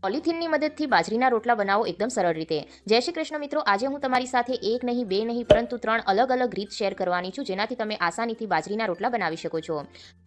પોલિથીનની મદદથી બાજરીના રોટલા બનાવો એકદમ સરળ રીતે. જય શ્રી કૃષ્ણ મિત્રો, આજે હું તમારી સાથે એક નહીં, બે નહીં, પરંતુ 3 અલગ અલગ રીત શેર કરવાની છું, જેનાથી તમે આસાનીથી બાજરીના રોટલા બનાવી શકો છો.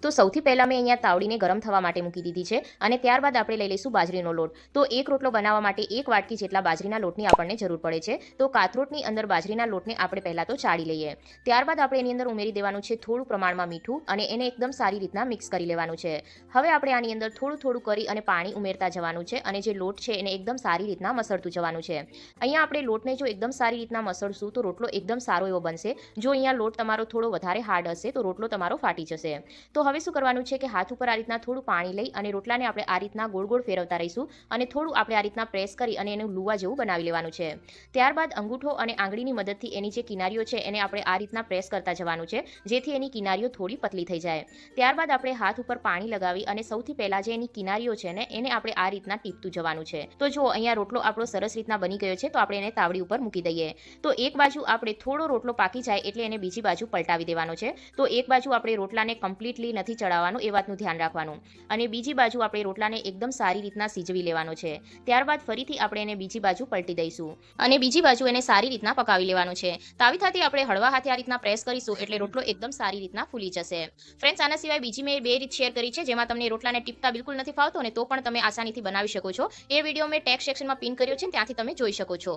તો સૌથી પહેલાં મેં અહીંયા તાવડીને ગરમ થવા માટે મૂકી દીધી છે અને ત્યારબાદ આપણે લઈ લઈશું બાજરીનો લોટ. તો એક રોટલો બનાવવા માટે 1 વાટકી જેટલા બાજરીના લોટની આપણને જરૂર પડે છે. તો કાથરોટની અંદર બાજરીના લોટને આપણે પહેલાં તો ચાળી લઈએ. ત્યારબાદ આપણે એની અંદર ઉમેરી દેવાનું છે થોડું પ્રમાણમાં મીઠું અને એને એકદમ સારી રીતના મિક્સ કરી લેવાનું છે. હવે આપણે આની અંદર થોડું થોડું કરી અને પાણી ઉમેરતા જવાનું છે અને જે લોટ છે એને એકદમ સારી રીતના મસળતું જવાનું છે. અહીંયા આપણે લોટને જો એકદમ સારી રીતના મસળશું તો રોટલો એકદમ સારો એવો બનશે. જો અહીંયા લોટ તમારો થોડો વધારે હાર્ડ હશે તો રોટલો તમારો ફાટી જશે. તો હવે શું કરવાનું છે કે હાથ ઉપર આ રીતના થોડું પાણી લઈ અને રોટલાને આપણે આ રીતના ગોળ ગોળ ફેરવતા રહીશું અને થોડું આપણે આ રીતના પ્રેસ કરી અને એને લુવા જેવું બનાવી લેવાનું છે. ત્યારબાદ અંગૂઠો અને આંગળીની મદદથી એની જે કિનારીઓ છે એને આપણે આ રીતના પ્રેસ કરતા જવાનું છે, જેથી એની કિનારીઓ થોડી પતલી થઈ જાય. ત્યારબાદ આપણે હાથ ઉપર પાણી લગાવી અને સૌથી પહેલા જે એની કિનારીઓ છે ને એને આપણે આ રીતના ટીપતું જવાનું છે. તો જો અહીંયા રોટલો આપણો સરસ રીતના બની ગયો છે, તો આપણે એને તાવડી ઉપર મૂકી દઈએ. તો એક બાજુ આપણે થોડો રોટલો પાકી જાય એટલે એને બીજી બાજુ પલટાવી દેવાનો છે. તો એક બાજુ આપણે રોટલાને કમ્પ્લીટલી નથી ચડાવવાનું, એ વાતનું ધ્યાન રાખવાનું, અને બીજી બાજુ આપણે રોટલાને એકદમ સારી રીતના સીજવી લેવાનો છે. ત્યારબાદ ફરીથી આપણે એને બીજી બાજુ પલટી દઈશું અને બીજી બાજુ એને સારી રીતના પકાવી લેવાનું છે. તાવીથાથી આપણે હળવા હાથે આ રીતના પ્રેસ કરીશું એટલે રોટલો એકદમ સારી રીતના ફૂલી જશે. ફ્રેન્ડ્સ, આના સિવાય બીજી મેં 2 રીત શેર કરી છે, જેમાં તમને રોટલાને ટીપતા બિલકુલ નથી ફાવતો ને તો પણ તમે આસાનીથી બનાવી શકો છો. એ વિડીયો મેં ટેક્સ્ટ સેક્શનમાં પિન કર્યો છે, ત્યાંથી તમે જોઈ શકો છો.